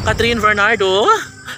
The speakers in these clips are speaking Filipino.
Catherine Bernardo,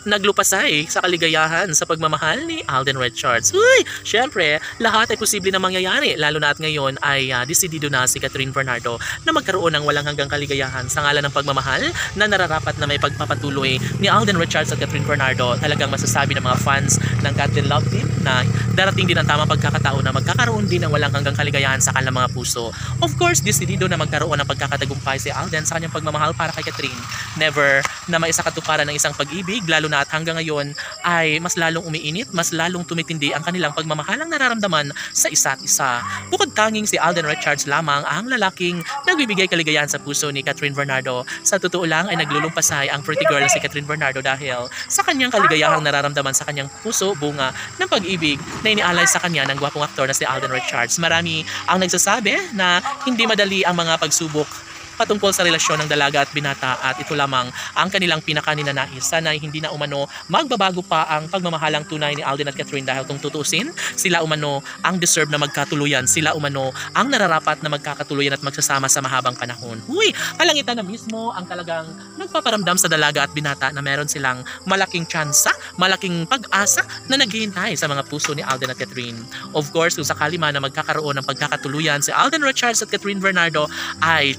naglupasay sa kaligayahan sa pagmamahal ni Alden Richards. Uy, syempre, lahat ay posible na mangyayari, lalo na at ngayon ay desidido na si Catherine Bernardo na magkaroon ng walang hanggang kaligayahan sa ngalan ng pagmamahal na nararapat na may pagpapatuloy ni Alden Richards at Catherine Bernardo. Talagang masasabi ng mga fans ng Catlin Love Team na darating din ang tamang pagkakataon na magkakaroon din ng walang hanggang kaligayahan sa kanilang mga puso. Of course, desidido na magkaroon ng pagkakatagumpay si Alden sa kanyang pagmamahal para kay Catherine. Never na maisakatuparan ng isang pag-ibig, lalo na at hanggang ngayon ay mas lalong umiinit, mas lalong tumitindi ang kanilang pagmamahalang nararamdaman sa isa't isa. Bukod tanging si Alden Richards lamang ang lalaking nagbibigay kaligayahan sa puso ni Catherine Bernardo. Sa totoo lang ay naglulumpasay ang pretty girl na si Catherine Bernardo dahil sa kanyang kaligayahang nararamdaman sa kanyang puso, bunga ng pag-ibig na inialay sa kanya ng gwapong aktor na si Alden Richards. Marami ang nagsasabi na hindi madali ang mga pagsubok patungkol sa relasyon ng dalaga at binata at ito lamang ang kanilang pinakaninanais. Sana hindi na umano magbabago pa ang pagmamahalang tunay ni Alden at Catherine dahil kung tutusin, sila umano ang deserve na magkatuluyan. Sila umano ang nararapat na magkakatuluyan at magsasama sa mahabang panahon. Uy, kalangitan na mismo ang talagang nagpaparamdam sa dalaga at binata na meron silang malaking tsansa, malaking pag-asa na naghihintay sa mga puso ni Alden at Catherine. Of course, kung sakali man na magkakaroon ng pagkakatuluyan si Alden Richards at Catherine Bernardo ay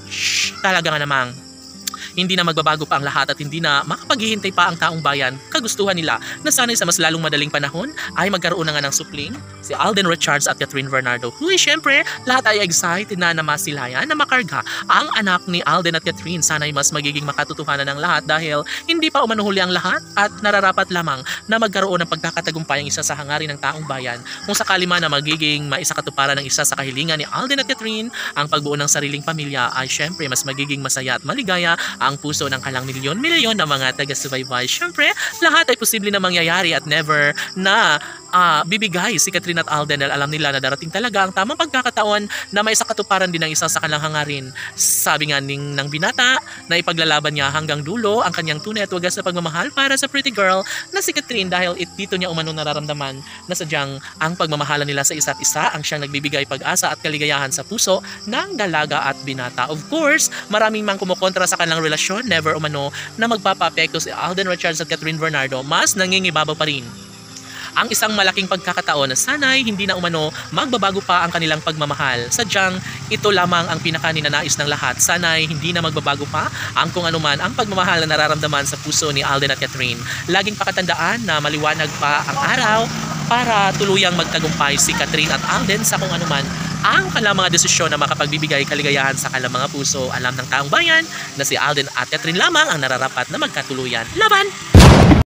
talaga nga namang hindi na magbabago pa ang lahat at hindi na makapaghihintay pa ang taong bayan. Kagustuhan nila na sana'y sa mas lalong madaling panahon ay magkaroon na nga ng supling si Alden Richards at Catherine Bernardo. Huy, syempre, lahat ay excited na masilayan na makarga ang anak ni Alden at Catherine. Sana'y mas magiging makatotohanan ng lahat dahil hindi pa umanuhuli ang lahat at nararapat lamang na magkaroon ng pagkakatagumpay ang isa sa hangarin ng taong bayan. Kung sakali man na magiging maisakatuparan ng isa sa kahilingan ni Alden at Catherine, ang pagbuo ng sariling pamilya ay syempre mas magiging masaya at maligaya ang puso ng kalang milyon-milyon na mga taga-subaybay. Syempre, lahat ay posible na mangyayari at never na bibigay si Catherine at Alden dahil alam nila na darating talaga ang tamang pagkakataon na may sakatuparan din ng isa sa kanilang hangarin. Sabi nga ng binata na ipaglalaban niya hanggang dulo ang kanyang tunay at wagas na pagmamahal para sa pretty girl na si Catherine dahil dito niya umano nararamdaman na sadyang ang pagmamahalan nila sa isa't isa ang siyang nagbibigay pag-asa at kaligayahan sa puso ng dalaga at binata. Of course, maraming mang kumukontra sa kanilang relasyon, never umano na magpapapekto si Alden Richards at Catherine Bernardo, mas nangingibabaw pa rin ang isang malaking pagkakataon na sana'y hindi na umano magbabago pa ang kanilang pagmamahal. Sadyang ito lamang ang pinakaninanais ng lahat. Sana'y hindi na magbabago pa ang kung anuman ang pagmamahal na nararamdaman sa puso ni Alden at Catherine. Laging pakatandaan na maliwanag pa ang araw para tuluyang magtagumpay si Catherine at Alden sa kung anuman ang kanilang mga desisyon na makapagbibigay kaligayahan sa kanilang mga puso. Alam ng taong bayan na si Alden at Catherine lamang ang nararapat na magkatuluyan. Laban!